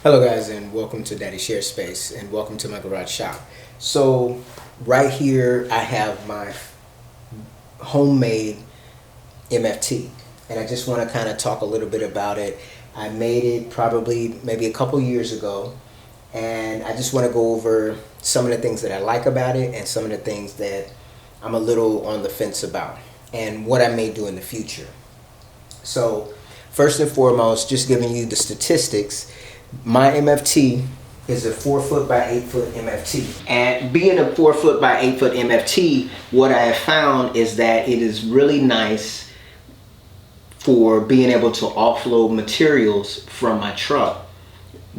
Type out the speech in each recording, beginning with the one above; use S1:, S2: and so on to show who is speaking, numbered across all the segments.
S1: Hello guys, and welcome to Daddy Share Space, and welcome to my garage shop. So right here I have my homemade MFT, and I just want to kind of talk a little bit about it. I made it probably maybe a couple years ago, and I just want to go over some of the things that I like about it and some of the things that I'm a little on the fence about and what I may do in the future. So first and foremost, just giving you the statistics. My MFT is a 4 foot by 8 foot MFT. And being a 4 foot by 8 foot MFT, what I have found is that it is really nice for being able to offload materials from my truck,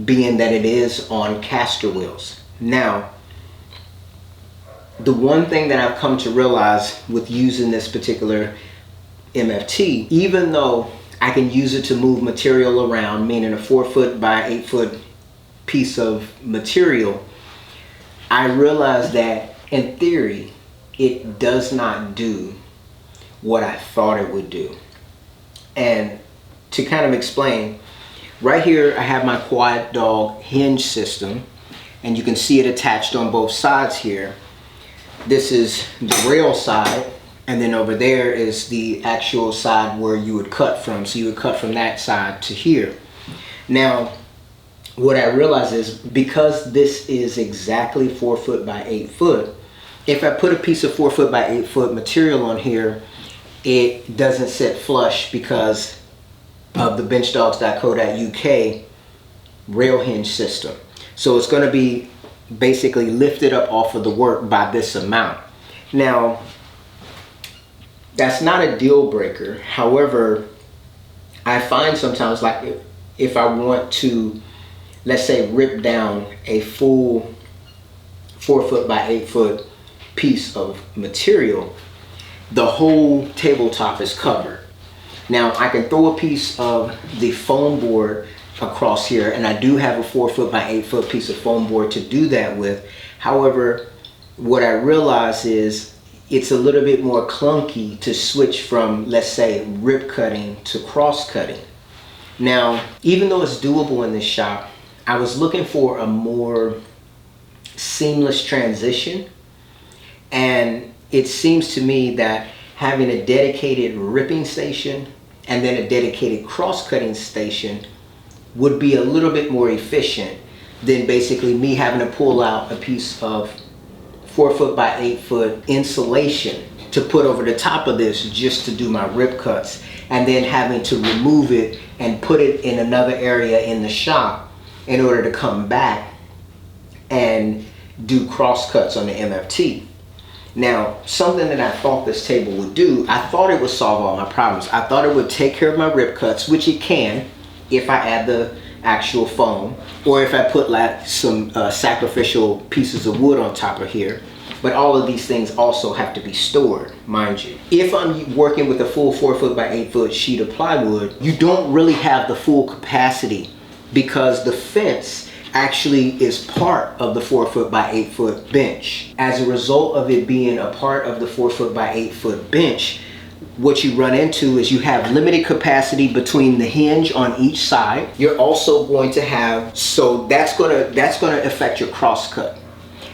S1: being that it is on caster wheels. Now, the one thing that I've come to realize with using this particular MFT, even though I can use it to move material around, meaning a 4 foot by 8 foot piece of material, I realized that in theory, it does not do what I thought it would do. And to kind of explain, right here I have my quad dog hinge system, and you can see it attached on both sides here. This is the rail side, and then over there is the actual side where you would cut from. So you would cut from that side to here. Now, what I realize is because this is exactly 4 foot by 8 foot, if I put a piece of 4 foot by 8 foot material on here, it doesn't sit flush because of the benchdogs.co.uk rail hinge system. So it's going to be basically lifted up off of the work by this amount. Now, that's not a deal breaker. However, I find sometimes, like if I want to, let's say, rip down a full 4 foot by 8 foot piece of material, the whole tabletop is covered. Now I can throw a piece of the foam board across here, and I do have a 4 foot by 8 foot piece of foam board to do that with. However, what I realize is it's a little bit more clunky to switch from, let's say, rip cutting to cross cutting. Now, even though it's doable in this shop, I was looking for a more seamless transition, and it seems to me that having a dedicated ripping station and then a dedicated cross-cutting station would be a little bit more efficient than basically me having to pull out a piece of 4 foot by 8 foot insulation to put over the top of this just to do my rip cuts, and then having to remove it and put it in another area in the shop in order to come back and do cross cuts on the MFT. Now, something that I thought this table would do, I thought it would solve all my problems. I thought it would take care of my rip cuts, which it can if I add the actual foam, or if I put like some sacrificial pieces of wood on top of here. But all of these things also have to be stored, mind you. If I'm working with a full 4 foot by 8 foot sheet of plywood, you don't really have the full capacity because the fence actually is part of the 4 foot by 8 foot bench. As a result of it being a part of the 4 foot by 8 foot bench, what you run into is you have limited capacity between the hinge on each side. You're also going to have, so that's gonna affect your cross cut.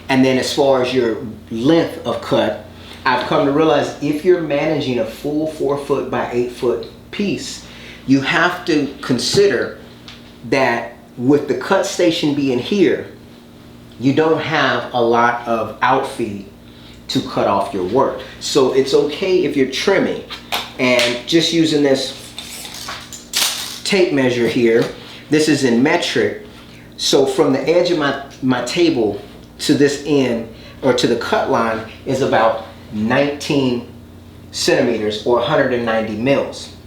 S1: And then as far as your length of cut, I've come to realize if you're managing a full 4 foot by 8 foot piece, you have to consider that with the cut station being here, you don't have a lot of outfeed to cut off your work. So it's okay if you're trimming, and just using this tape measure here, this is in metric. So from the edge of my table to this end, or to the cut line, is about 19 centimeters or 190 mils.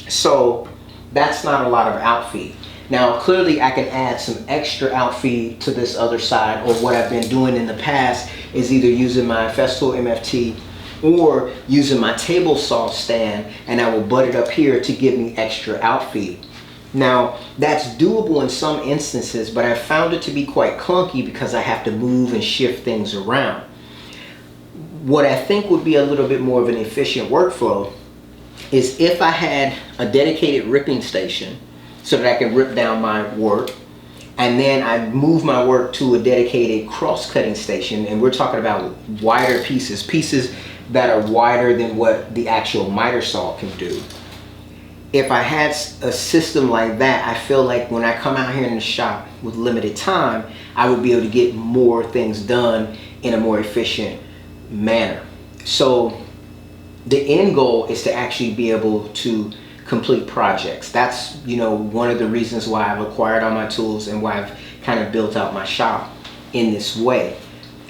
S1: So that's not a lot of outfeed. Now, clearly I can add some extra outfeed to this other side, or what I've been doing in the past is either using my Festool MFT or using my table saw stand, and I will butt it up here to give me extra outfeed. Now, that's doable in some instances, but I found it to be quite clunky because I have to move and shift things around. What I think would be a little bit more of an efficient workflow is if I had a dedicated ripping station so that I can rip down my work, And then I moved my work to a dedicated cross-cutting station, and we're talking about wider pieces that are wider than what the actual miter saw can do. If I had a system like that, I feel like when I come out here in the shop with limited time, I would be able to get more things done in a more efficient manner. So the end goal is to actually be able to complete projects. That's, one of the reasons why I've acquired all my tools and why I've kind of built out my shop in this way.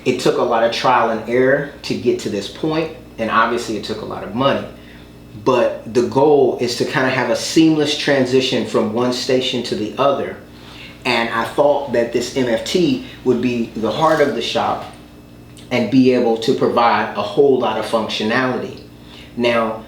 S1: It took a lot of trial and error to get to this point, and obviously it took a lot of money. But the goal is to kind of have a seamless transition from one station to the other. And I thought that this MFT would be the heart of the shop and be able to provide a whole lot of functionality. Now,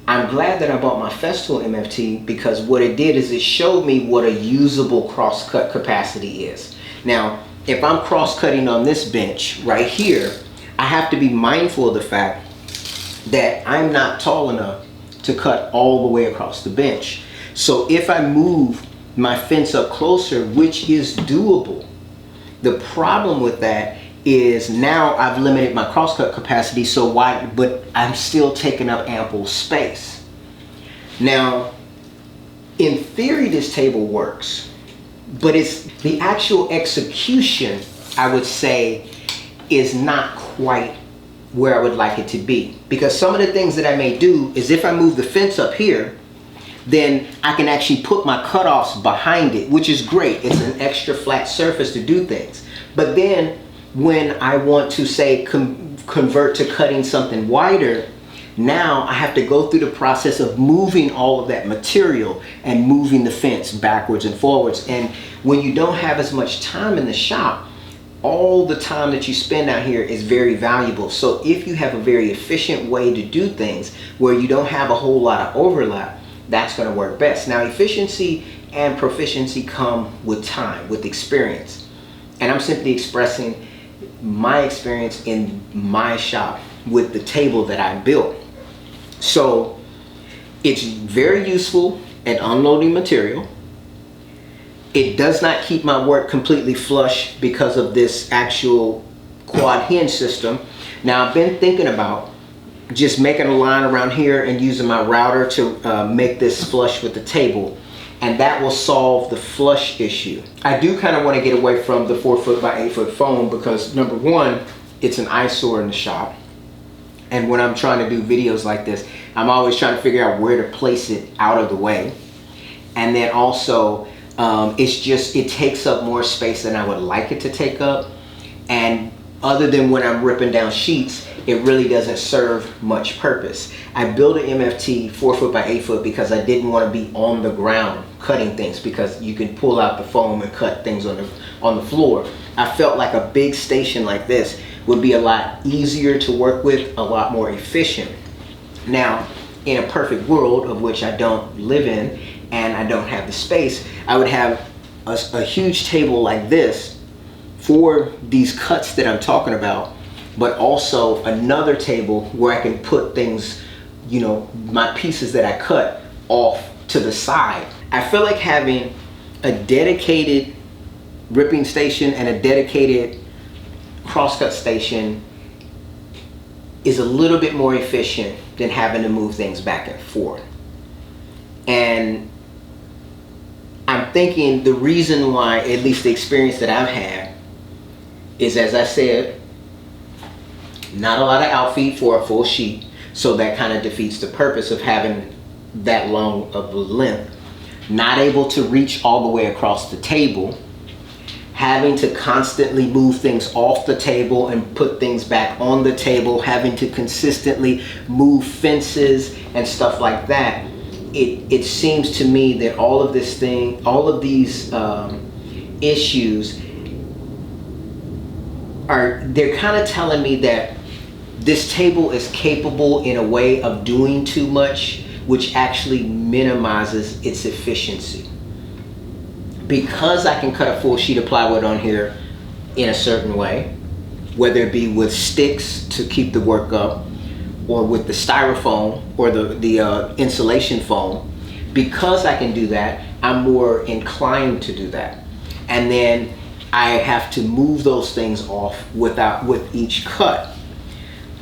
S1: I'm glad that I bought my Festool MFT, because what it did is it showed me what a usable cross-cut capacity is. Now, if I'm cross-cutting on this bench right here, I have to be mindful of the fact that I'm not tall enough to cut all the way across the bench. So if I move my fence up closer, which is doable, the problem with that is now I've limited my crosscut capacity so wide, but I'm still taking up ample space. Now, in theory, this table works, but it's the actual execution, I would say, is not quite where I would like it to be. Because some of the things that I may do is if I move the fence up here, then I can actually put my cutoffs behind it, which is great. It's an extra flat surface to do things. But then when I want to say convert to cutting something wider, now I have to go through the process of moving all of that material and moving the fence backwards and forwards. And when you don't have as much time in the shop, all the time that you spend out here is very valuable. So if you have a very efficient way to do things where you don't have a whole lot of overlap, that's going to work best. Now, efficiency and proficiency come with time, with experience. And I'm simply expressing my experience in my shop with the table that I built. So it's very useful at unloading material. It does not keep my work completely flush because of this actual quad hinge system. Now, I've been thinking about just making a line around here and using my router to make this flush with the table, and that will solve the flush issue. I do kind of want to get away from the 4 foot by 8 foot foam because, number one, it's an eyesore in the shop. And when I'm trying to do videos like this, I'm always trying to figure out where to place it out of the way. And then also, it takes up more space than I would like it to take up. And other than when I'm ripping down sheets, it really doesn't serve much purpose. I built an MFT 4 foot by 8 foot because I didn't want to be on the ground cutting things, because you can pull out the foam and cut things on the floor. I felt like a big station like this would be a lot easier to work with, a lot more efficient. Now, in a perfect world, of which I don't live in and I don't have the space, I would have a huge table like this for these cuts that I'm talking about, but also another table where I can put things, my pieces that I cut off to the side. I feel like having a dedicated ripping station and a dedicated crosscut station is a little bit more efficient than having to move things back and forth. And I'm thinking the reason why, at least the experience that I've had, is, as I said, not a lot of outfeed for a full sheet, so that kind of defeats the purpose of having that long of a length. Not able to reach all the way across the table, having to constantly move things off the table and put things back on the table, having to consistently move fences and stuff like that. It seems to me that all of these issues they're kind of telling me that this table is capable in a way of doing too much, which actually minimizes its efficiency. Because I can cut a full sheet of plywood on here in a certain way, whether it be with sticks to keep the work up, or with the styrofoam or the insulation foam, because I can do that, I'm more inclined to do that. and then I have to move those things off with each cut.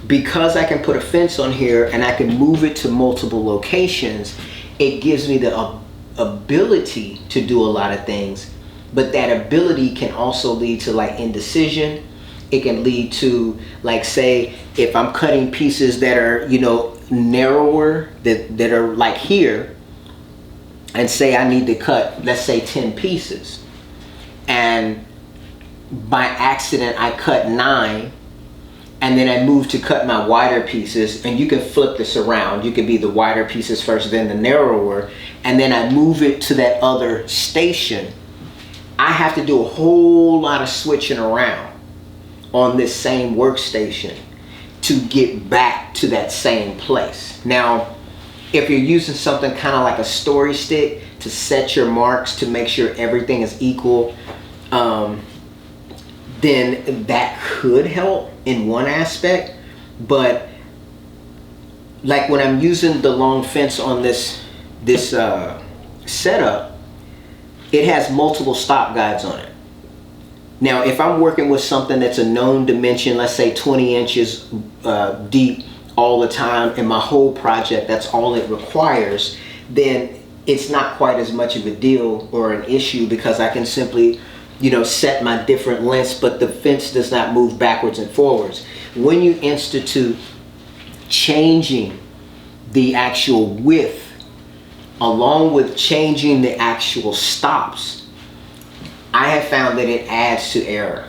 S1: Because I can put a fence on here and I can move it to multiple locations, it gives me the ability to do a lot of things, but that ability can also lead to like indecision. It can lead to, like, say if I'm cutting pieces that are, you know, narrower, that are like here, and say I need to cut, let's say 10 pieces, and by accident I cut 9, and then I move to cut my wider pieces, and you can flip this around. You can be the wider pieces first, then the narrower, and then I move it to that other station. I have to do a whole lot of switching around on this same workstation to get back to that same place. Now, if you're using something kind of like a story stick to set your marks to make sure everything is equal, then that could help in one aspect. But like when I'm using the long fence on this setup, it has multiple stop guides on it. Now, if I'm working with something that's a known dimension, let's say 20 inches deep all the time, and my whole project, that's all it requires, then it's not quite as much of a deal or an issue, because I can simply, you know, set my different lengths, but the fence does not move backwards and forwards. When you institute changing the actual width along with changing the actual stops, I have found that it adds to error.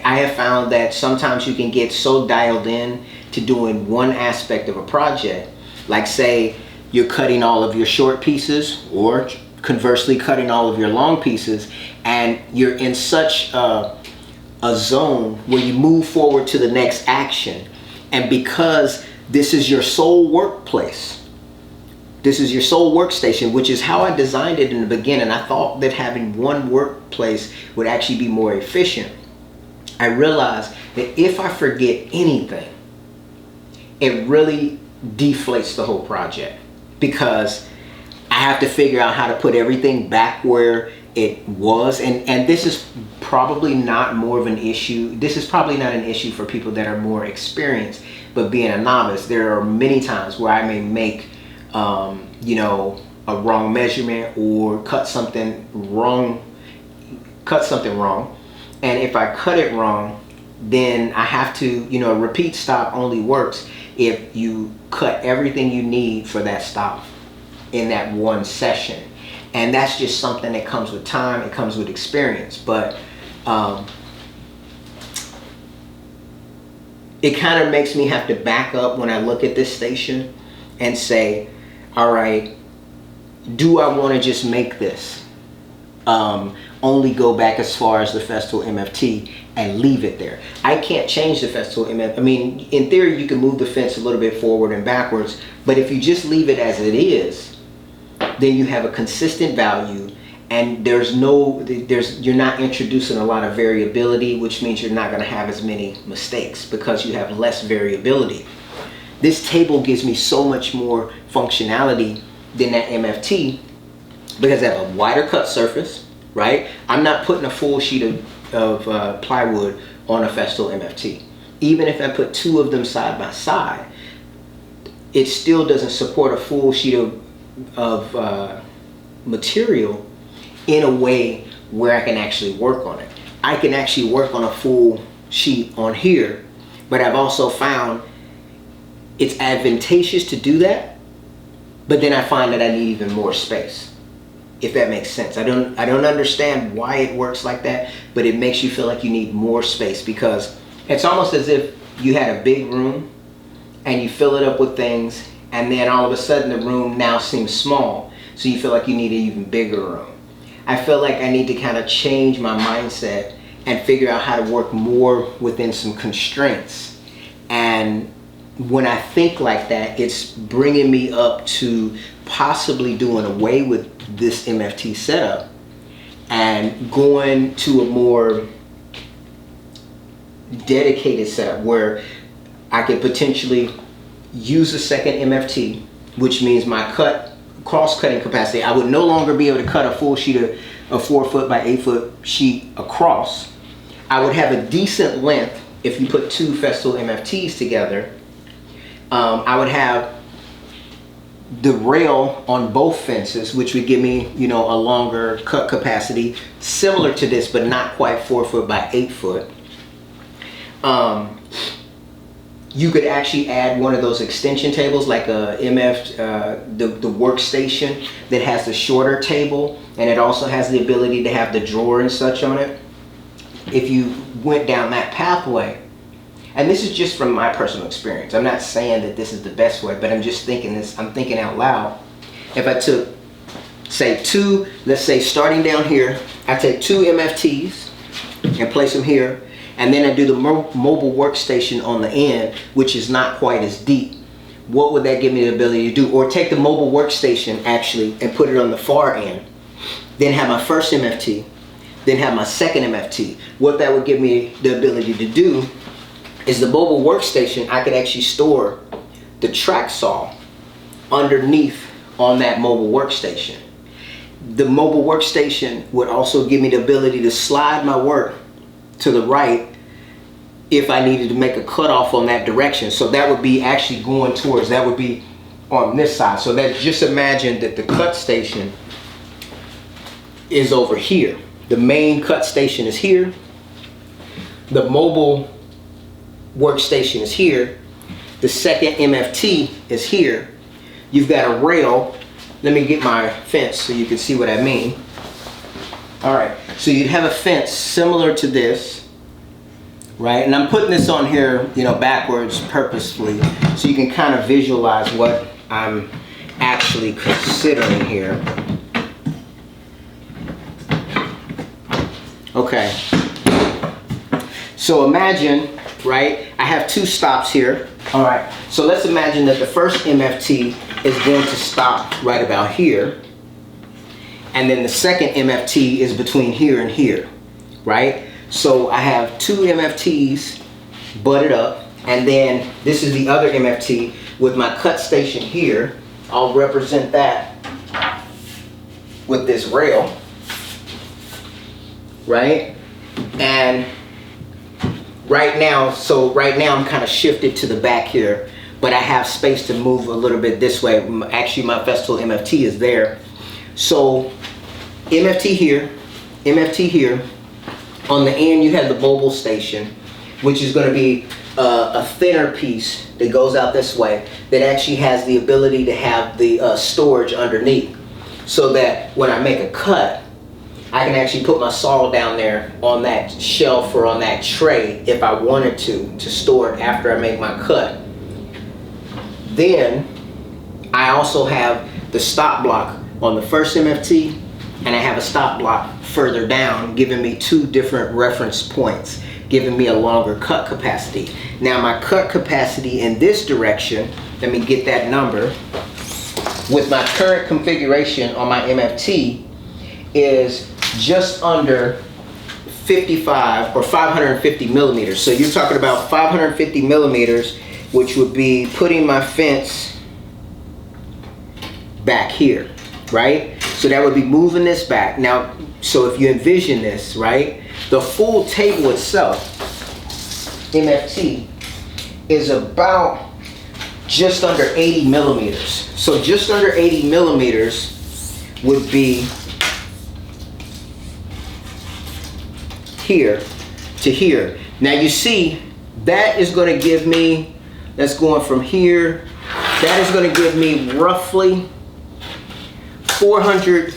S1: I have found that sometimes you can get so dialed in to doing one aspect of a project, like say you're cutting all of your short pieces, or conversely cutting all of your long pieces, and you're in such a zone where you move forward to the next action. And because this is your sole workplace, this is your sole workstation, which is how I designed it in the beginning. I thought that having one workplace would actually be more efficient. I realized that if I forget anything, it really deflates the whole project, because I have to figure out how to put everything back where it was. And this is probably not more of an issue. This is probably not an issue for people that are more experienced, but being a novice, there are many times where I may make you know, a wrong measurement or cut something wrong. And if I cut it wrong, then I have to, you know, a repeat stop only works if you cut everything you need for that stop in that one session. And that's just something that comes with time, it comes with experience. But it kind of makes me have to back up when I look at this station and say, all right, do I want to just make this only go back as far as the Festool MFT and leave it there? I can't change the Festool MFT. I mean, in theory, you can move the fence a little bit forward and backwards, but if you just leave it as it is, then you have a consistent value, and you're not introducing a lot of variability, which means you're not going to have as many mistakes because you have less variability. This table gives me so much more functionality than that MFT, because I have a wider cut surface, right? I'm not putting a full sheet of plywood on a Festool MFT. Even if I put two of them side by side, it still doesn't support a full sheet of material in a way where I can actually work on it. I can actually work on a full sheet on here, but I've also found it's advantageous to do that, but then I find that I need even more space, if that makes sense. I don't understand why it works like that, but it makes you feel like you need more space, because it's almost as if you had a big room and you fill it up with things, and then all of a sudden the room now seems small, so you feel like you need an even bigger room. I feel like I need to kind of change my mindset and figure out how to work more within some constraints. And when I think like that, it's bringing me up to possibly doing away with this MFT setup and going to a more dedicated setup where I could potentially use a second MFT, which means my cross-cutting capacity. I would no longer be able to cut a full sheet a 4 foot by 8 foot sheet across, I would have a decent length. If you put two Festool MFTs together, I would have the rail on both fences, which would give me, you know, a longer cut capacity, similar to this, but not quite 4 foot by 8 foot. You could actually add one of those extension tables, like a the workstation that has the shorter table, and it also has the ability to have the drawer and such on it. If you went down that pathway, and this is just from my personal experience, I'm not saying that this is the best way, but I'm just thinking this, I'm thinking out loud. If I took, say, let's say starting down here, I take two MFTs and place them here, and then I do the mobile workstation on the end, which is not quite as deep. What would that give me the ability to do? Or take the mobile workstation actually and put it on the far end, then have my first MFT, then have my second MFT. What that would give me the ability to do is the mobile workstation, I could actually store the track saw underneath on that mobile workstation. The mobile workstation would also give me the ability to slide my work to the right if I needed to make a cutoff on that direction. So that would be actually going towards, that would be on this side. So that, just imagine that the cut station is over here. The main cut station is here. The mobile workstation is here. The second MFT is here. You've got a rail. Let me get my fence so you can see what I mean. All right, so you'd have a fence similar to this, right? And I'm putting this on here, you know, backwards purposefully, so you can kind of visualize what I'm actually considering here. Okay, so imagine, right, I have two stops here. All right, so let's imagine that the first MFT is going to stop right about here, and then the second MFT is between here and here, right? So I have two MFTs butted up, and then this is the other MFT with my cut station here. I'll represent that with this rail, right? And right now I'm kind of shifted to the back here, but I have space to move a little bit this way. Actually, my Festool MFT is there. So MFT here, MFT here. On the end you have the mobile station, which is going to be a thinner piece that goes out this way, that actually has the ability to have the storage underneath, so that when I make a cut, I can actually put my saw down there on that shelf or on that tray if I wanted to store it after I make my cut. Then I also have the stop block on the first MFT, and I have a stop block further down, giving me two different reference points, giving me a longer cut capacity. Now my cut capacity in this direction, let me get that number, with my current configuration on my MFT, is just under 55 or 550 millimeters. So you're talking about 550 millimeters, which would be putting my fence back here, right? So that would be moving this back. Now, so if you envision this, right, the full table itself, MFT, is about just under 80 millimeters. So just under 80 millimeters would be here to here. Now you see, that is going to give me, that's going from here, that is going to give me roughly 400,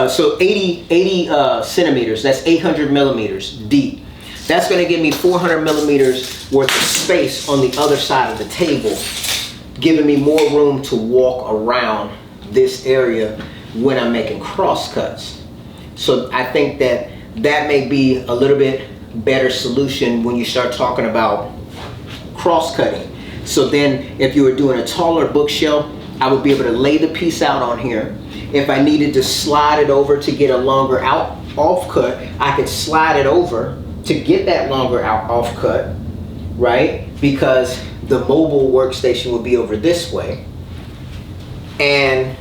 S1: so 80 centimeters, that's 800 millimeters deep. That's going to give me 400 millimeters worth of space on the other side of the table, giving me more room to walk around this area when I'm making cross cuts. So I think that that may be a little bit better solution when you start talking about cross cutting. So then if you were doing a taller bookshelf, I would be able to lay the piece out on here. If I needed to slide it over to get a longer off cut, I could slide it over to get that longer off cut, right? Because the mobile workstation would be over this way. And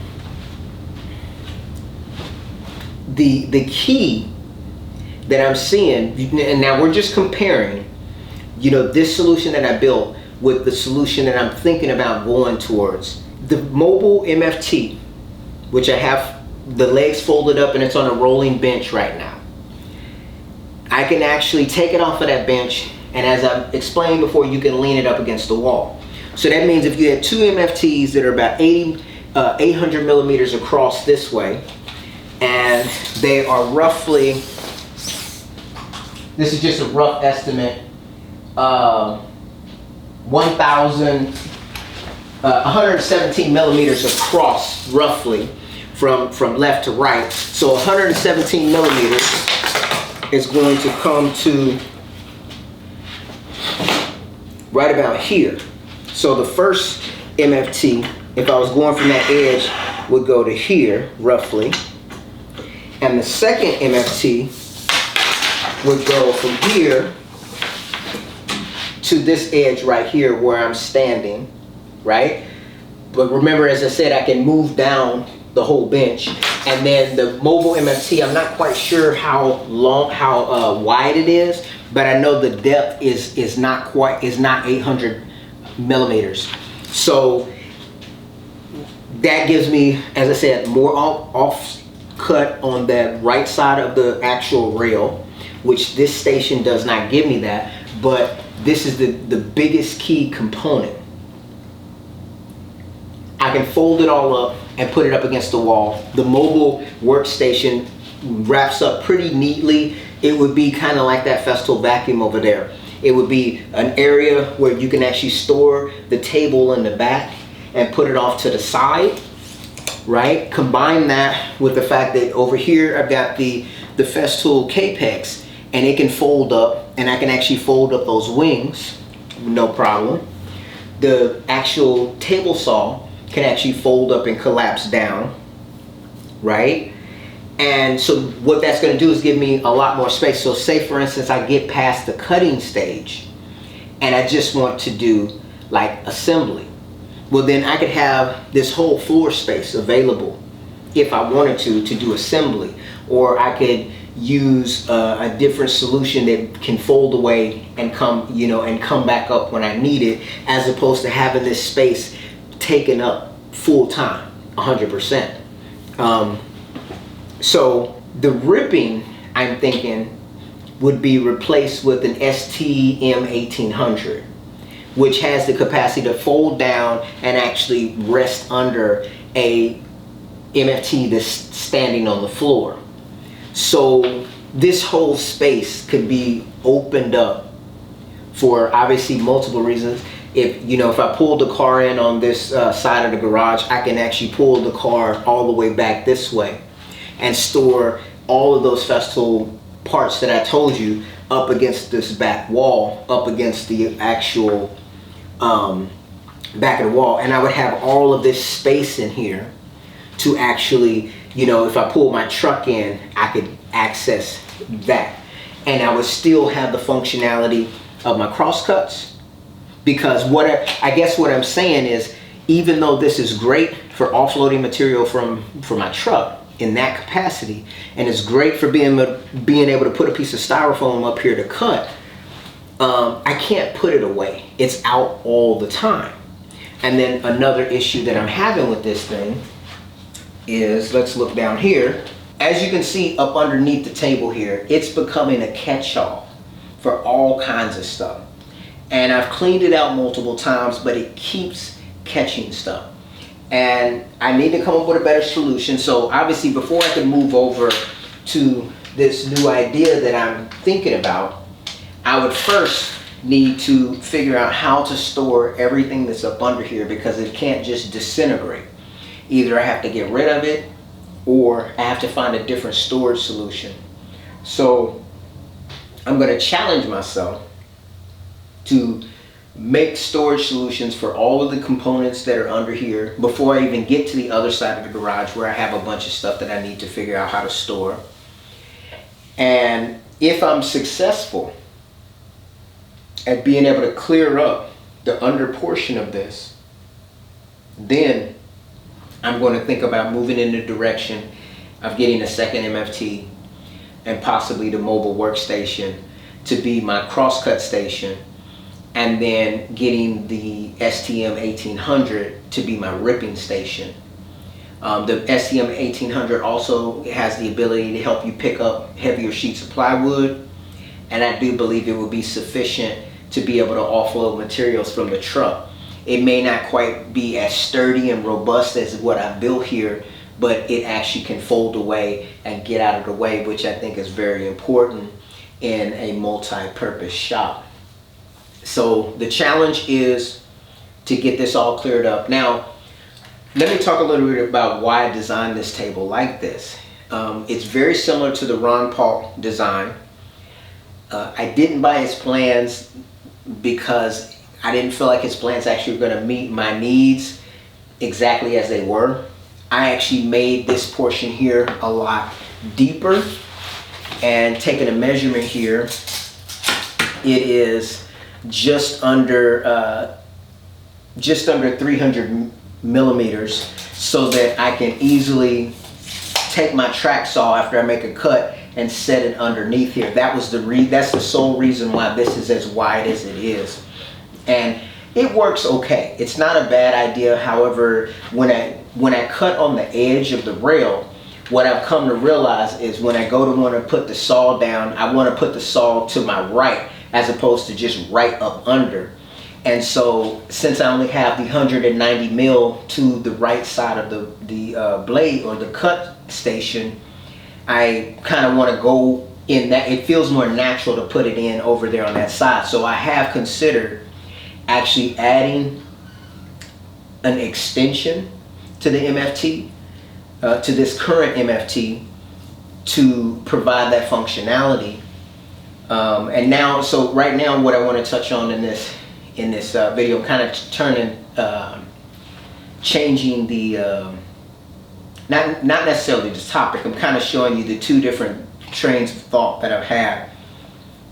S1: the key that I'm seeing, and now we're just comparing, this solution that I built with the solution that I'm thinking about going towards. The mobile MFT, which I have the legs folded up and it's on a rolling bench right now. I can actually take it off of that bench, and as I explained before, you can lean it up against the wall. So that means if you had two MFTs that are about 800 millimeters across this way, and they are roughly, this is just a rough estimate, 117 millimeters across, roughly, from left to right. So 117 millimeters is going to come to right about here. So the first MFT, if I was going from that edge, would go to here, roughly. And the second MFT would go from here to this edge right here where I'm standing, right? But remember, as I said, I can move down the whole bench. And then the mobile MFT, I'm not quite sure how wide it is, but I know the depth is not 800 millimeters. So that gives me, as I said, more off-cut on that right side of the actual rail, which this station does not give me that, but this is the biggest key component. I can fold it all up and put it up against the wall. The mobile workstation wraps up pretty neatly. It would be kind of like that Festool vacuum over there. It would be an area where you can actually store the table in the back and put it off to the side, right? Combine that with the fact that over here I've got the Festool Capex, and it can fold up, and I can actually fold up those wings, no problem. The actual table saw can actually fold up and collapse down, right? And so what that's going to do is give me a lot more space. So say for instance I get past the cutting stage and I just want to do like assembly. Well, then I could have this whole floor space available if I wanted to do assembly, or I could use a different solution that can fold away and come back up when I need it, as opposed to having this space taken up full time, 100%. So the ripping, I'm thinking, would be replaced with an STM1800, which has the capacity to fold down and actually rest under a MFT that's standing on the floor. So this whole space could be opened up for obviously multiple reasons. If I pull the car in on this side of the garage, I can actually pull the car all the way back this way and store all of those Festool parts that I told you up against this back wall, up against the actual back of the wall, and I would have all of this space in here to actually, if I pull my truck in, I could access that, and I would still have the functionality of my crosscuts. Because I guess what I'm saying is, even though this is great for offloading material from my truck in that capacity, and it's great for being able to put a piece of styrofoam up here to cut, I can't put it away. It's out all the time. And then another issue that I'm having with this thing is, let's look down here. As you can see up underneath the table here, it's becoming a catch-all for all kinds of stuff. And I've cleaned it out multiple times, but it keeps catching stuff. And I need to come up with a better solution. So obviously, before I can move over to this new idea that I'm thinking about, I would first need to figure out how to store everything that's up under here, because it can't just disintegrate. Either I have to get rid of it, or I have to find a different storage solution. So I'm going to challenge myself to make storage solutions for all of the components that are under here before I even get to the other side of the garage, where I have a bunch of stuff that I need to figure out how to store. And if I'm successful at being able to clear up the under portion of this, then I'm going to think about moving in the direction of getting a second MFT and possibly the mobile workstation to be my crosscut station, and then getting the STM 1800 to be my ripping station. The STM 1800 also has the ability to help you pick up heavier sheets of plywood, and I do believe it would be sufficient to be able to offload materials from the truck. It may not quite be as sturdy and robust as what I built here, but it actually can fold away and get out of the way, which I think is very important in a multi-purpose shop. So the challenge is to get this all cleared up. Now, let me talk a little bit about why I designed this table like this. It's very similar to the Ron Paul design. I didn't buy his plans because I didn't feel like his plans actually were going to meet my needs exactly as they were. I actually made this portion here a lot deeper, and taking a measurement here, it is just under 300 millimeters, so that I can easily take my track saw after I make a cut and set it underneath here. That's the sole reason why this is as wide as it is. And it works okay. It's not a bad idea. However, when I cut on the edge of the rail, what I've come to realize is when I go to want to put the saw down, I want to put the saw to my right as opposed to just right up under. And so since I only have the 190 mil to the right side of the blade or the cut station, I kind of want to go in that. It feels more natural to put it in over there on that side. So I have considered actually adding an extension to the MFT, to this current MFT, to provide that functionality. And now, so right now what I want to touch on in this video, kind of changing the, not necessarily the topic, I'm kind of showing you the two different trains of thought that I've had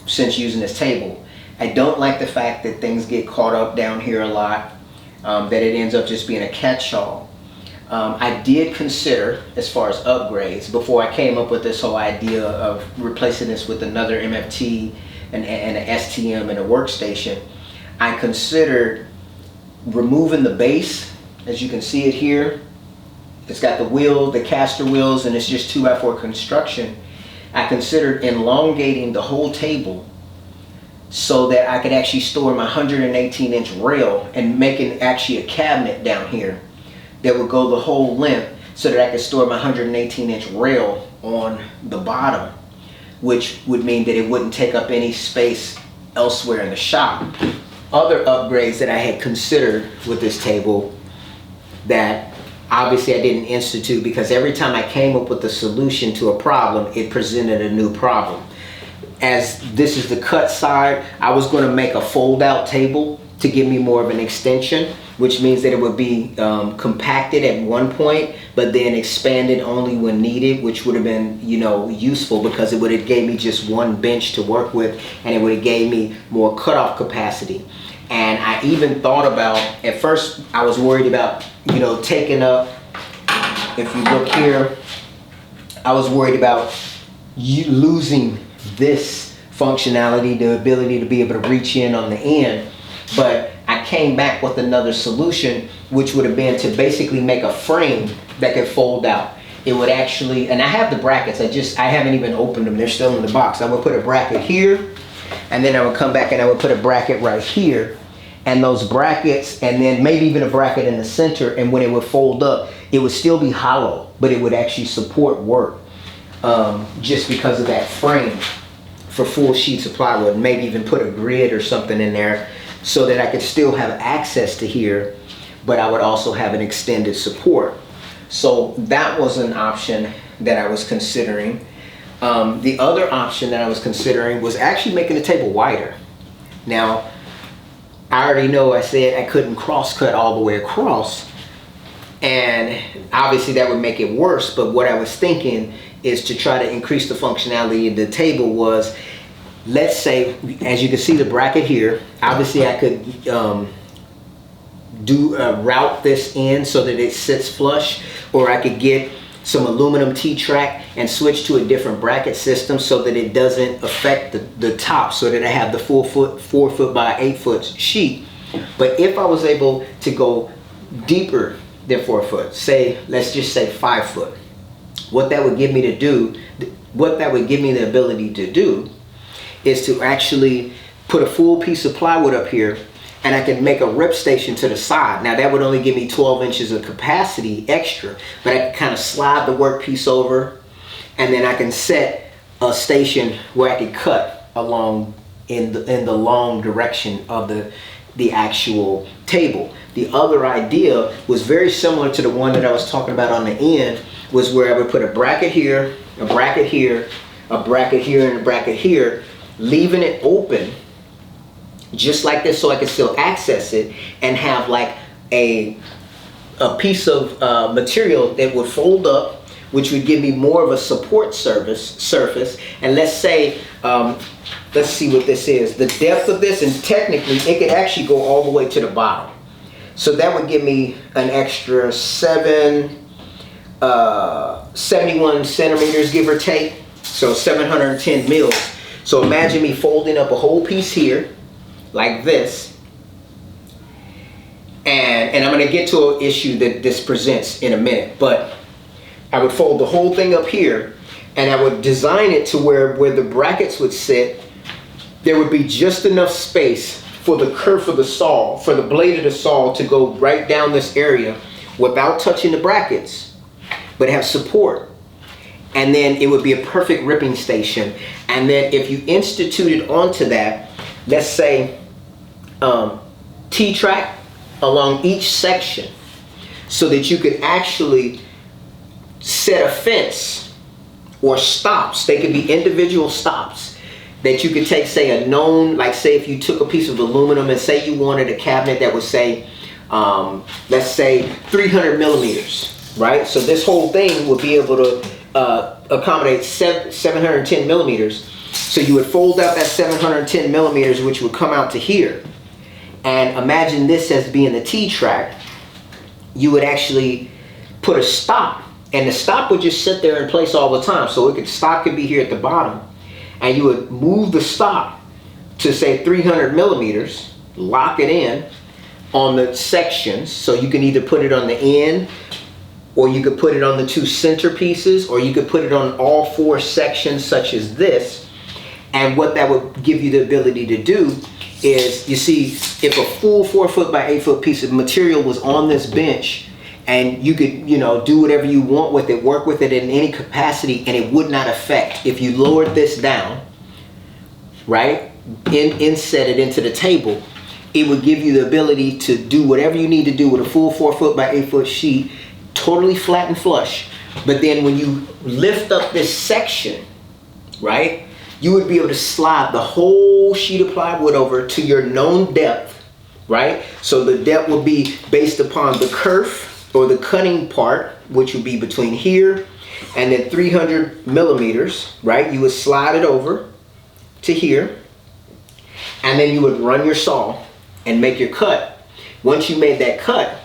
S1: since using this table. I don't like the fact that things get caught up down here a lot, that it ends up just being a catch-all. I did consider, as far as upgrades, before I came up with this whole idea of replacing this with another MFT and an STM and a workstation, I considered removing the base. As you can see it here, it's got the wheel, the caster wheels, and it's just 2x4 construction. I considered elongating the whole table so that I could actually store my 118-inch rail and making actually a cabinet down here that would go the whole length, so that I could store my 118-inch rail on the bottom, which would mean that it wouldn't take up any space elsewhere in the shop. Other upgrades that I had considered with this table that obviously I didn't institute, because every time I came up with a solution to a problem, it presented a new problem. As this is the cut side, I was going to make a fold-out table to give me more of an extension, which means that it would be compacted at one point, but then expanded only when needed, which would have been, useful, because it would have gave me just one bench to work with, and it would have gave me more cutoff capacity. And I even thought about, at first I was worried about, taking up, if you look here, I was worried about losing this functionality, the ability to be able to reach in on the end. But I came back with another solution, which would have been to basically make a frame that could fold out. It would actually, and I have the brackets, I haven't even opened them, they're still in the box. I would put a bracket here, and then I would come back and I would put a bracket right here, and those brackets, and then maybe even a bracket in the center, and when it would fold up, it would still be hollow, but it would actually support work, just because of that frame for full sheets of plywood. Maybe even put a grid or something in there so that I could still have access to here, but I would also have an extended support. So that was an option that I was considering. The other option that I was considering was actually making the table wider. Now, I already know I said I couldn't cross cut all the way across, and obviously that would make it worse, but what I was thinking is to try to increase the functionality of the table was, let's say, as you can see the bracket here, obviously I could route this in so that it sits flush, or I could get some aluminum T-track and switch to a different bracket system so that it doesn't affect the top, so that I have the 4 foot by 8 foot sheet. But if I was able to go deeper than 4 foot, say, let's just say 5 foot, what that would give me the ability to do is to actually put a full piece of plywood up here, and I can make a rip station to the side. Now that would only give me 12 inches of capacity extra, but I can kind of slide the workpiece over, and then I can set a station where I can cut along in the long direction of the actual table. The other idea was very similar to the one that I was talking about on the end, was where I would put a bracket here, a bracket here, a bracket here, and a bracket here, leaving it open just like this so I can still access it, and have like a piece of material that would fold up, which would give me more of a support surface. And let's say, let's see what this is, the depth of this, and technically it could actually go all the way to the bottom. So that would give me an extra 71 centimeters, give or take. So 710 mils. So imagine me folding up a whole piece here, like this. And I'm going to get to an issue that this presents in a minute. But I would fold the whole thing up here, and I would design it to where the brackets would sit. There would be just enough space for the kerf of the saw, for the blade of the saw to go right down this area without touching the brackets, but have support. And then it would be a perfect ripping station. And then if you instituted onto that, let's say T-track along each section, so that you could actually set a fence or stops. They could be individual stops that you could take, say a known, like say if you took a piece of aluminum and say you wanted a cabinet that would say, let's say 300 millimeters, right? So this whole thing would be able to accommodate 710 millimeters. So you would fold out that 710 millimeters, which would come out to here. And imagine this as being the T-track. You would actually put a stop, and the stop would just sit there in place all the time. So stop could be here at the bottom, and you would move the stop to say 300 millimeters, lock it in on the sections. So you can either put it on the end, or you could put it on the 2 center pieces, or you could put it on all 4 sections such as this. And what that would give you the ability to do is, you see, if a full 4 foot by 8 foot piece of material was on this bench, and you could, you know, do whatever you want with it, work with it in any capacity, and it would not affect. If you lowered this down, right, inset it into the table, it would give you the ability to do whatever you need to do with a full 4 foot by 8 foot sheet, totally flat and flush. But then when you lift up this section, right, you would be able to slide the whole sheet of plywood over to your known depth, right? So the depth will be based upon the kerf or the cutting part, which would be between here and then 300 millimeters, right? You would slide it over to here, and then you would run your saw and make your cut. Once you made that cut,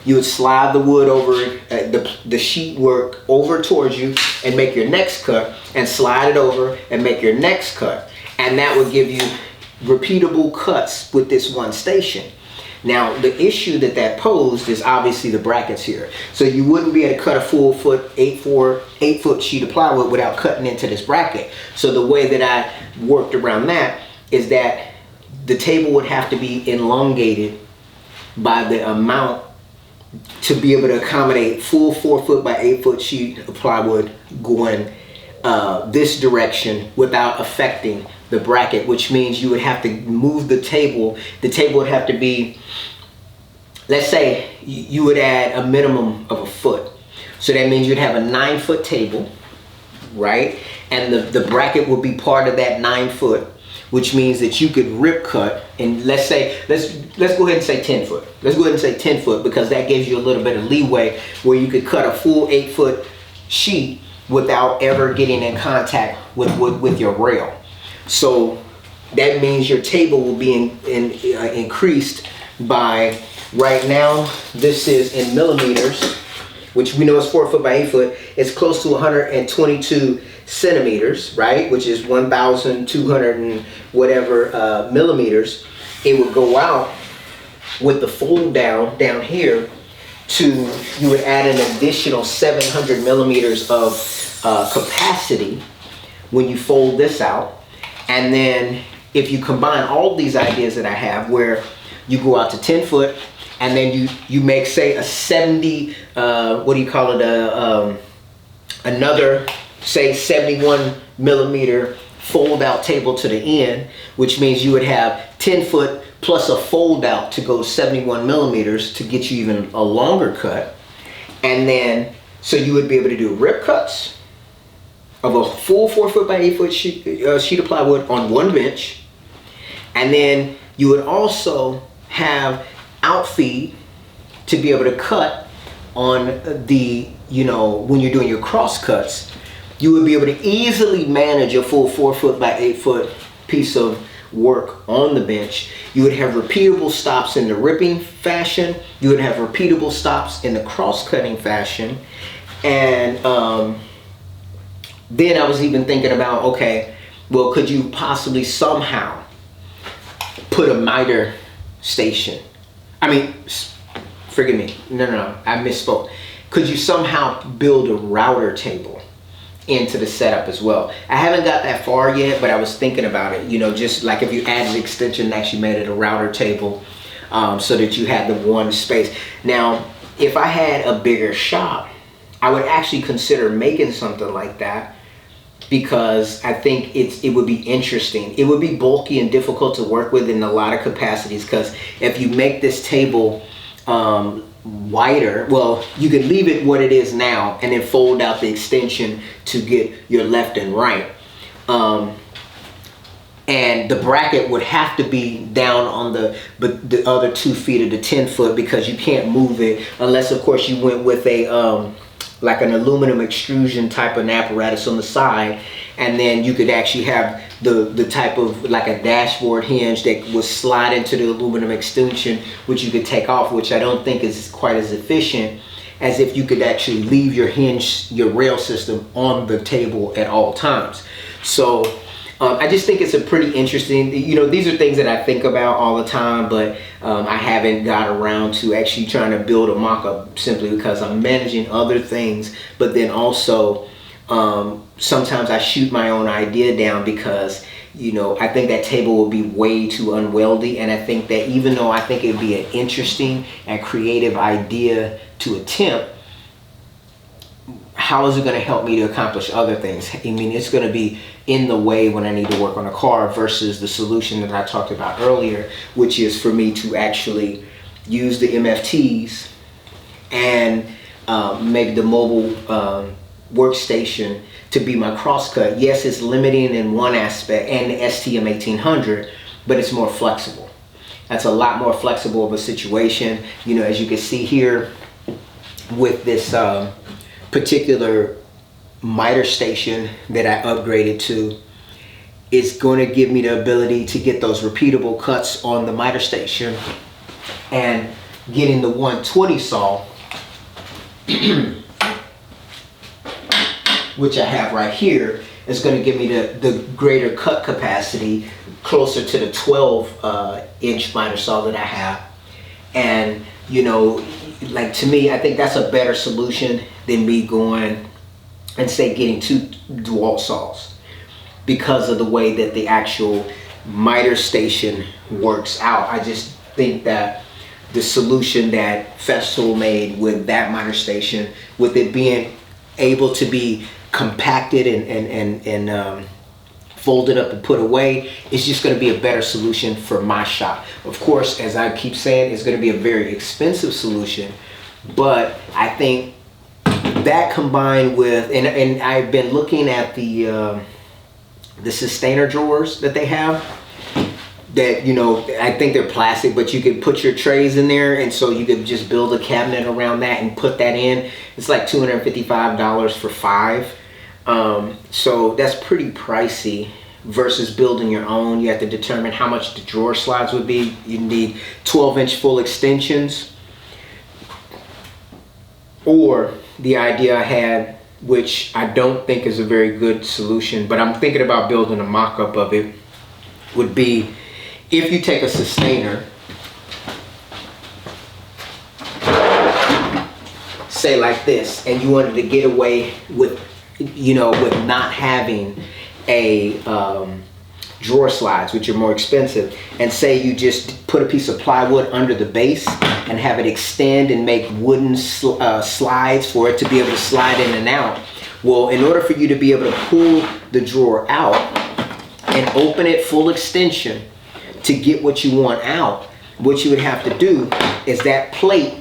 S1: you would slide the wood over, the sheet work over towards you, and make your next cut, and slide it over and make your next cut. And that would give you repeatable cuts with this one station. Now, the issue that posed is obviously the brackets here. So you wouldn't be able to cut a full 8 foot sheet of plywood without cutting into this bracket. So the way that I worked around that is that the table would have to be elongated by the amount to be able to accommodate full 4 foot by 8 foot sheet of plywood going this direction without affecting the bracket, which means you would have to move the table. The table would have to be, let's say you would add a minimum of a foot. So that means you'd have a 9 foot table, right? And the bracket would be part of that 9 foot, which means that you could rip cut, and let's go ahead and say 10 foot. Let's go ahead and say 10 foot, because that gives you a little bit of leeway where you could cut a full 8 foot sheet without ever getting in contact with your rail. So that means your table will be increased by, right now, this is in millimeters. which we know is 4 foot by 8 foot, it's close to 122 centimeters, right? Which is 1,200 and whatever millimeters. It would go out with the fold down here you would add an additional 700 millimeters of capacity when you fold this out. And then if you combine all these ideas that I have, where you go out to 10 foot, and then you make, say, a 70, what do you call it, another, say, 71 millimeter fold out table to the end, which means you would have 10 foot plus a fold out to go 71 millimeters to get you even a longer cut. And then, so you would be able to do rip cuts of a full 4 foot by 8 foot sheet of plywood on one bench. And then you would also have outfeed to be able to cut on the, when you're doing your cross cuts. You would be able to easily manage a full 4 foot by 8 foot piece of work on the bench. You would have repeatable stops in the ripping fashion. You would have repeatable stops in the cross-cutting fashion. And then I was even thinking about, okay, well, could you possibly somehow put a miter station? I mean, forgive me. No, I misspoke. Could you somehow build a router table into the setup as well? I haven't got that far yet, but I was thinking about it, just like if you added extension and actually made it a router table, so that you had the one space. Now, if I had a bigger shop, I would actually consider making something like that, because I think it would be interesting. It would be bulky and difficult to work with in a lot of capacities, because if you make this table wider, well, you could leave it what it is now and then fold out the extension to get your left and right, and the bracket would have to be down on the other 2 feet of the 10 foot, because you can't move it unless, of course, you went with a like an aluminum extrusion type of apparatus on the side, and then you could actually have the type of like a dashboard hinge that would slide into the aluminum extension, which you could take off, which I don't think is quite as efficient as if you could actually leave your hinge, your rail system on the table at all times. So I just think it's a pretty interesting, these are things that I think about all the time, but I haven't got around to actually trying to build a mock-up, simply because I'm managing other things. But then also, sometimes I shoot my own idea down, because I think that table will be way too unwieldy. And I think that even though I think it'd be an interesting and creative idea to attempt, how is it going to help me to accomplish other things? I mean, it's going to be in the way when I need to work on a car, versus the solution that I talked about earlier, which is for me to actually use the MFTs and maybe the mobile workstation to be my crosscut. Yes, it's limiting in one aspect, and the STM 1800, but it's more flexible. That's a lot more flexible of a situation. As you can see here with this particular miter station that I upgraded to, it's going to give me the ability to get those repeatable cuts on the miter station, and getting the 120 saw which I have right here, is going to give me the greater cut capacity, closer to the 12 inch miter saw that I have. And like, to me, I think that's a better solution than me going and say getting 2 DeWalt saws, because of the way that the actual miter station works out. I just think that the solution that Festool made with that miter station, with it being able to be compacted and folded up and put away, is just going to be a better solution for my shop. Of course, as I keep saying, it's going to be a very expensive solution, but I think that combined with, and I've been looking at the sustainer drawers that they have, that I think they're plastic, but you can put your trays in there, and so you could just build a cabinet around that and put that in. It's like $255 for 5. So that's pretty pricey, versus building your own. You have to determine how much the drawer slides would be. You need 12-inch full extensions, or the idea I had, which I don't think is a very good solution, but I'm thinking about building a mock-up of it, would be if you take a sustainer, say like this, and you wanted to get away with, with not having a drawer slides, which are more expensive, and say you just put a piece of plywood under the base and have it extend and make wooden slides for it to be able to slide in and out. Well, in order for you to be able to pull the drawer out and open it full extension to get what you want out, what you would have to do is that plate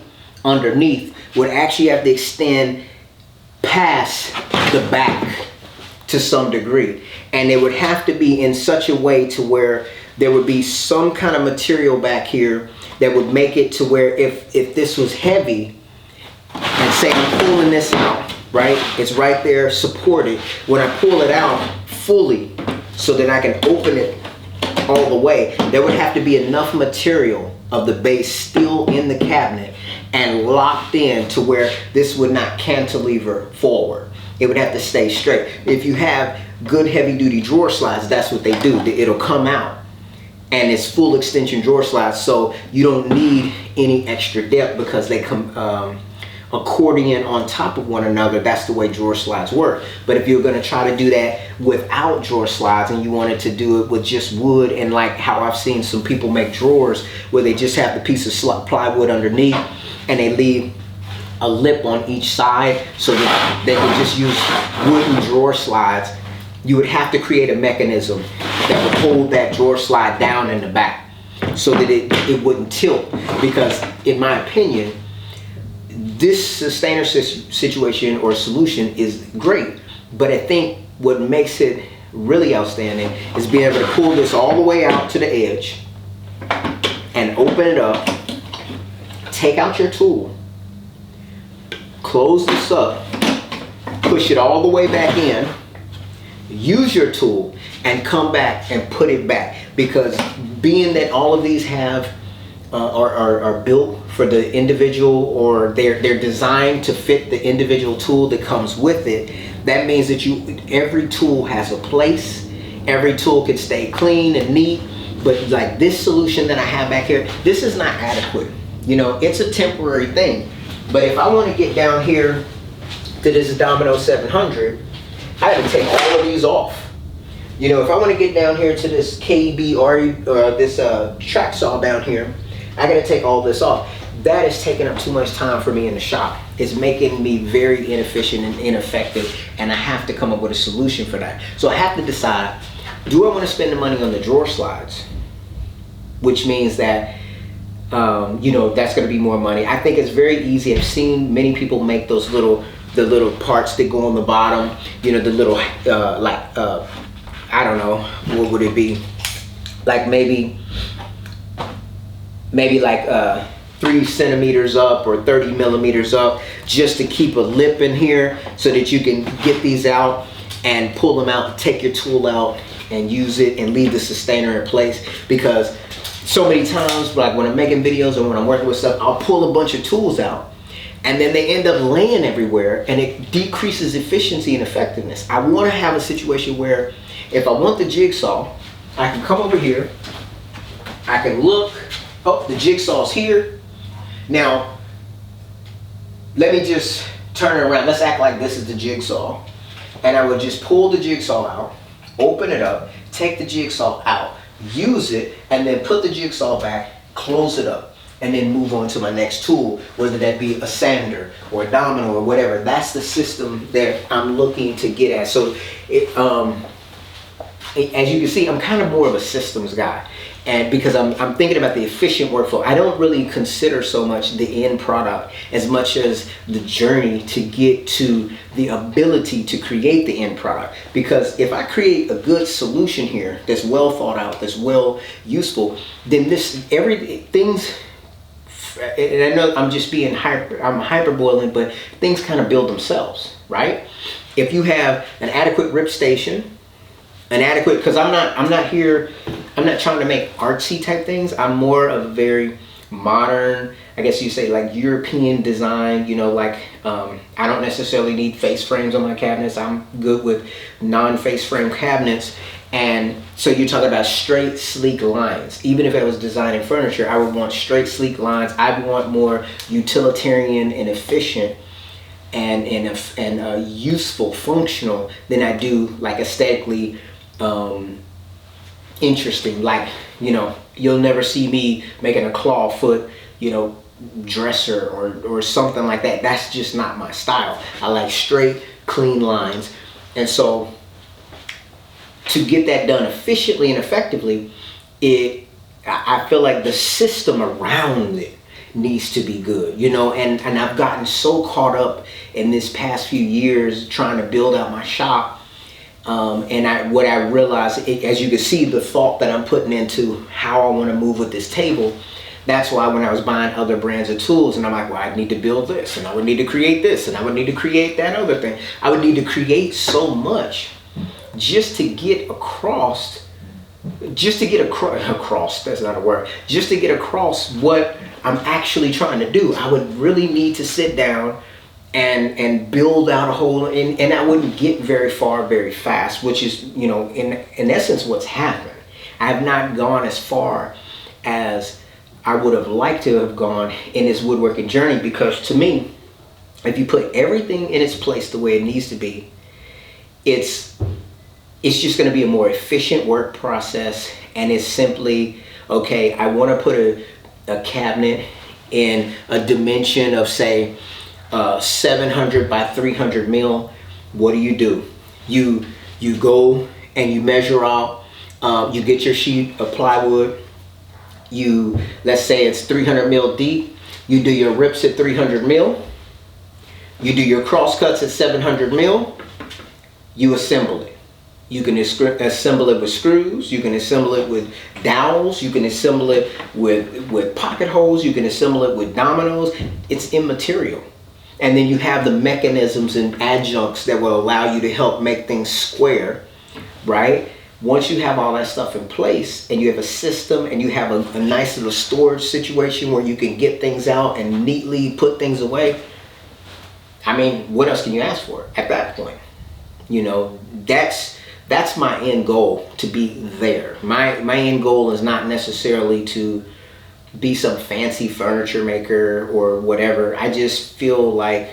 S1: underneath would actually have to extend past the back to some degree. And it would have to be in such a way to where there would be some kind of material back here that would make it to where if this was heavy, and say I'm pulling this out, right? It's right there supported. When I pull it out fully so that I can open it all the way, there would have to be enough material of the base still in the cabinet and locked in to where this would not cantilever forward. It would have to stay straight. If you have good heavy duty drawer slides, that's what they do. It'll come out and it's full extension drawer slides, so you don't need any extra depth because they come accordion on top of one another. That's the way drawer slides work. But if you're going to try to do that without drawer slides and you wanted to do it with just wood, and like how I've seen some people make drawers where they just have the piece of plywood underneath and they leave a lip on each side so that they can just use wooden drawer slides, you would have to create a mechanism that would hold that drawer slide down in the back so that it wouldn't tilt. Because in my opinion, this sustainer situation or solution is great, but I think what makes it really outstanding is being able to pull this all the way out to the edge and open it up, take out your tool, close this up, push it all the way back in, use your tool, and come back and put it back. Because being that all of these have are built for the individual, or they're designed to fit the individual tool that comes with it, that means that every tool has a place, every tool can stay clean and neat. But like this solution that I have back here, this is not adequate. It's a temporary thing. But if I want to get down here to this Domino 700, I have to take all of these off. If I want to get down here to this KB or this track saw down here, I got to take all this off. That is taking up too much time for me in the shop. It's making me very inefficient and ineffective, and I have to come up with a solution for that. So I have to decide, do I want to spend the money on the drawer slides? Which means that that's going to be more money. I think it's very easy. I've seen many people make those the little parts that go on the bottom, the little I don't know, what would it be, like maybe like 3 centimeters up or 30 millimeters up, just to keep a lip in here so that you can get these out and pull them out, take your tool out and use it and leave the sustainer in place. Because so many times, like when I'm making videos or when I'm working with stuff, I'll pull a bunch of tools out and then they end up laying everywhere, and it decreases efficiency and effectiveness. I want to have a situation where if I want the jigsaw, I can come over here, I can look, oh, the jigsaw's here. Now, let me just turn it around. Let's act like this is the jigsaw. And I would just pull the jigsaw out, open it up, take the jigsaw out, use it, and then put the jigsaw back, close it up, and then move on to my next tool, whether that be a sander or a domino or whatever. That's the system that I'm looking to get at. So, as you can see, I'm kind of more of a systems guy. And because I'm thinking about the efficient workflow, I don't really consider so much the end product as much as the journey to get to the ability to create the end product. Because if I create a good solution here that's well thought out, that's well useful, then things, and I know I'm just being hyperboling, but things kind of build themselves, right? If you have an adequate rip station, because I'm not trying to make artsy type things. I'm more of a very modern, I guess you say like European design, like I don't necessarily need face frames on my cabinets. I'm good with non-face frame cabinets. And so you're talking about straight, sleek lines. Even if I was designing furniture, I would want straight, sleek lines. I would want more utilitarian and efficient and useful, functional than I do like aesthetically interesting. Like, you'll never see me making a claw foot, dresser or something like that. That's just not my style. I like straight, clean lines. And so to get that done efficiently and effectively, I feel like the system around it needs to be good, and I've gotten so caught up in this past few years trying to build out my shop. And what I realized, as you can see, the thought that I'm putting into how I want to move with this table. That's why when I was buying other brands of tools, and I'm like, well, I need to build this, and I would need to create this, and I would need to create that other thing. I would need to create so much just to get across, that's not a word, just to get across what I'm actually trying to do. I would really need to sit down and build out a whole, and I wouldn't get very far very fast, which is, in essence what's happened. I have not gone as far as I would have liked to have gone in this woodworking journey, because to me, if you put everything in its place the way it needs to be, it's just going to be a more efficient work process. And it's simply, okay, I want to put a cabinet in a dimension of, say, 700 by 300 mil. What do? You go and you measure out, you get your sheet of plywood, let's say it's 300 mil deep, you do your rips at 300 mil, you do your cross cuts at 700 mil, you assemble it. You can assemble it with screws, you can assemble it with dowels, you can assemble it with pocket holes, you can assemble it with dominoes. It's immaterial. And then you have the mechanisms and adjuncts that will allow you to help make things square, right? Once you have all that stuff in place and you have a system and you have a nice little storage situation where you can get things out and neatly put things away, I mean, what else can you ask for at that point? That's my end goal, to be there. My end goal is not necessarily to be some fancy furniture maker or whatever. I just feel like,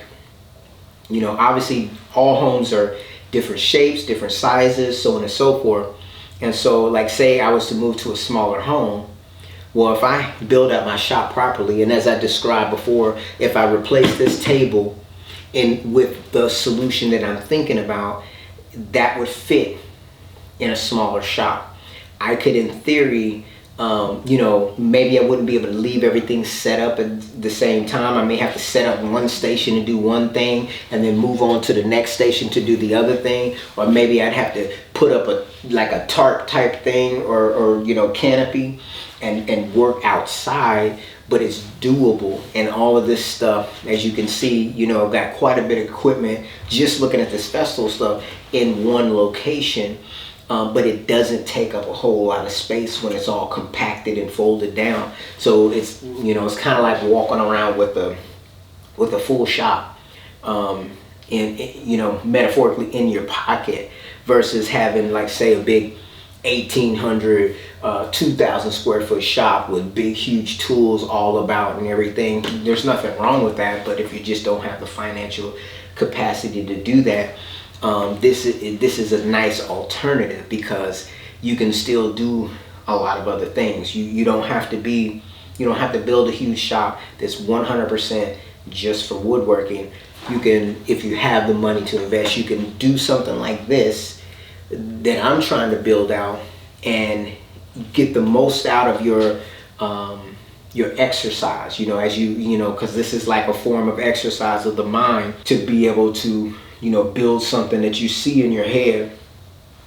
S1: obviously all homes are different shapes, different sizes, so on and so forth. And so, like, say I was to move to a smaller home, well, if I build out my shop properly, and as I described before, if I replace this table with the solution that I'm thinking about, that would fit in a smaller shop. I could, in theory, maybe I wouldn't be able to leave everything set up at the same time. I may have to set up one station and do one thing and then move on to the next station to do the other thing. Or maybe I'd have to put up a tarp type thing or canopy and work outside, but it's doable. And all of this stuff, as you can see, I've got quite a bit of equipment just looking at this festival stuff in one location. But it doesn't take up a whole lot of space when it's all compacted and folded down. So it's it's kind of like walking around with a full shop, metaphorically in your pocket, versus having, like, say, a big 1,800, 2,000 square foot shop with big, huge tools all about and everything. There's nothing wrong with that, but if you just don't have the financial capacity to do that, this is a nice alternative, because you can still do a lot of other things. You don't have to build a huge shop that's 100% just for woodworking. You can, if you have the money to invest, you can do something like this that I'm trying to build out and get the most out of your exercise, as because this is like a form of exercise of the mind, to be able to build something that you see in your head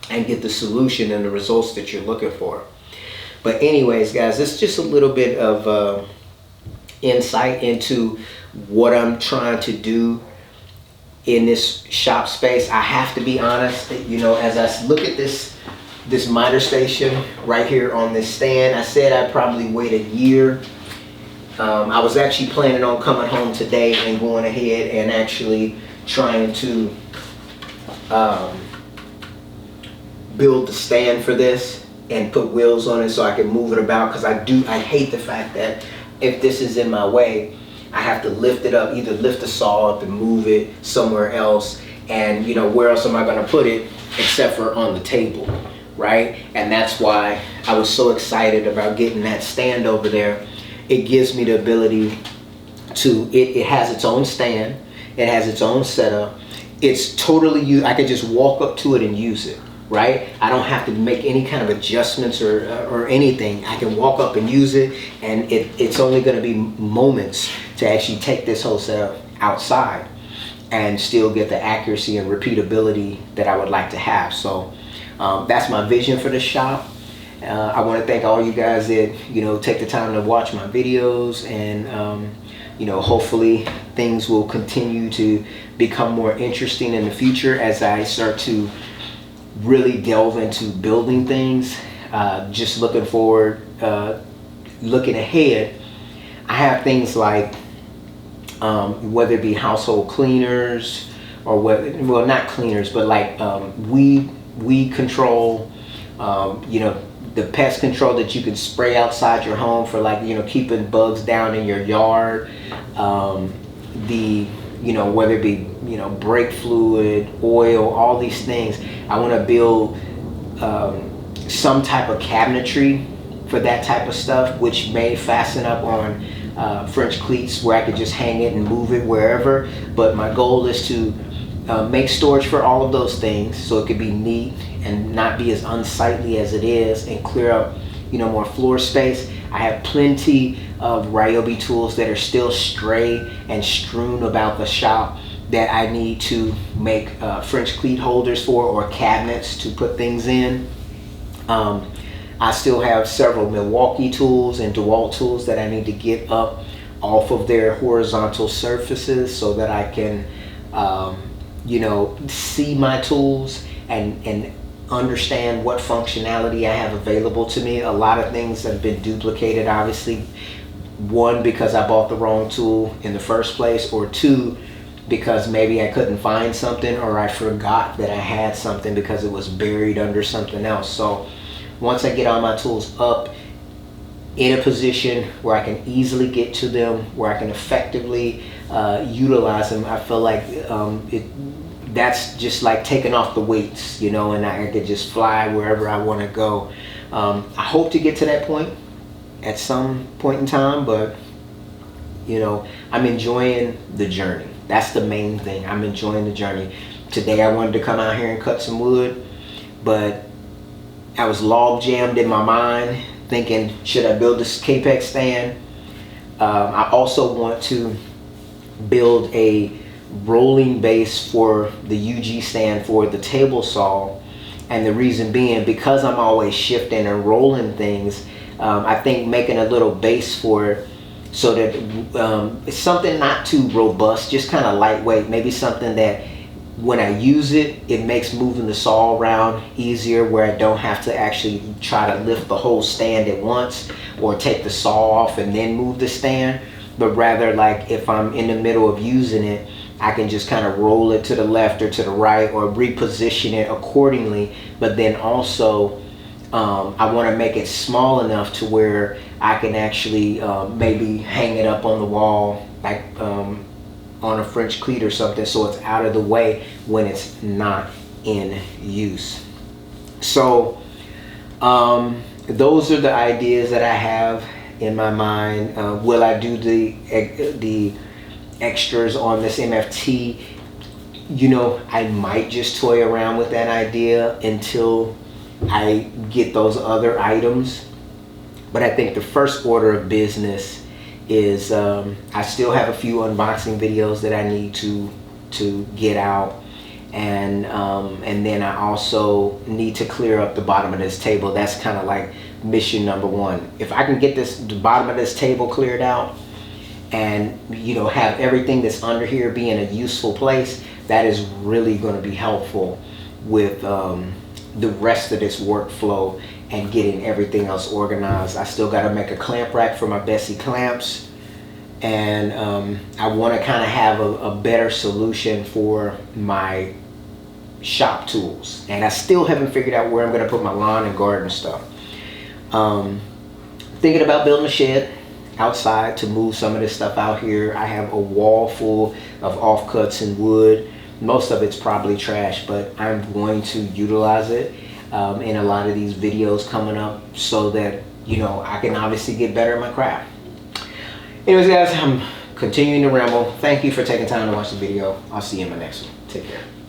S1: and get the solution and the results that you're looking for. But anyways, guys, it's just a little bit of insight into what I'm trying to do in this shop space. I have to be honest, as I look at this miter station right here on this stand, I said I'd probably wait a year I was actually planning on coming home today and going ahead and actually trying to build the stand for this and put wheels on it so I can move it about, because I hate the fact that if this is in my way, I have to lift it up, either lift the saw up and move it somewhere else, and you know, where else am I going to put it except for on the table, right? And that's why I was so excited about getting that stand over there. It gives me the ability to, it has its own stand, it has its own setup, it's totally, I could just walk up to it and use it, right? I don't have to make any kind of adjustments or anything. I can walk up and use it, and it's only going to be moments to actually take this whole setup outside and still get the accuracy and repeatability that I would like to have. So that's my vision for the shop. I want to thank all you guys that, you know, take the time to watch my videos, and you know, hopefully things will continue to become more interesting in the future as I start to really delve into building things. Just looking forward, looking ahead, I have things like whether it be household cleaners or well, not cleaners, but like weed control, you know, the pest control that you can spray outside your home for, like, you know, keeping bugs down in your yard. You know, whether it be, you know, brake fluid, oil, all these things. I want to build some type of cabinetry for that type of stuff, which may fasten up on French cleats where I could just hang it and move it wherever. But my goal is to make storage for all of those things so it could be neat and not be as unsightly as it is, and clear up, you know, more floor space. I have plenty of Ryobi tools that are still stray and strewn about the shop that I need to make French cleat holders for, or cabinets to put things in. I still have several Milwaukee tools and DeWalt tools that I need to get up off of their horizontal surfaces so that I can you know, see my tools and understand what functionality I have available to me. A lot of things have been duplicated, obviously. One, because I bought the wrong tool in the first place, or two, because maybe I couldn't find something, or I forgot that I had something because it was buried under something else. So once I get all my tools up in a position where I can easily get to them, where I can effectively utilize them, I feel like that's just like taking off the weights, you know, and I could just fly wherever I want to go. I hope to get to that point at some point in time, but you know, I'm enjoying the journey. That's the main thing. I'm enjoying the journey. Today I wanted to come out here and cut some wood, but I was log jammed in my mind thinking, should I build this Capex stand? I also want to build a rolling base for the UG stand for the table saw, and the reason being, because I'm always shifting and rolling things, I think making a little base for it so that it's something not too robust, just kind of lightweight, maybe something that when I use it, it makes moving the saw around easier, where I don't have to actually try to lift the whole stand at once or take the saw off and then move the stand, but rather, like, if I'm in the middle of using it, I can just kind of roll it to the left or to the right, or reposition it accordingly. But then also I want to make it small enough to where I can actually maybe hang it up on the wall, like on a French cleat or something, so it's out of the way when it's not in use. So those are the ideas that I have in my mind. Will I do the extras on this MFT? You know, I might just toy around with that idea until I get those other items. But I think the first order of business is I still have a few unboxing videos that I need to get out, and then I also need to clear up the bottom of this table. That's kind of like mission number one. If I can get the bottom of this table cleared out, and you know, have everything that's under here be in a useful place, that is really going to be helpful with the rest of this workflow and getting everything else organized. I still got to make a clamp rack for my Bessie clamps. and I want to kind of have a better solution for my shop tools, and I still haven't figured out where I'm going to put my lawn and garden stuff. Thinking about building a shed outside to move some of this stuff out here. I have a wall full of offcuts and wood. Most of it's probably trash, but I'm going to utilize it in a lot of these videos coming up, so that, you know, I can obviously get better at my craft. Anyways, guys, I'm continuing to ramble. Thank you for taking time to watch the video. I'll see you in my next one. Take care.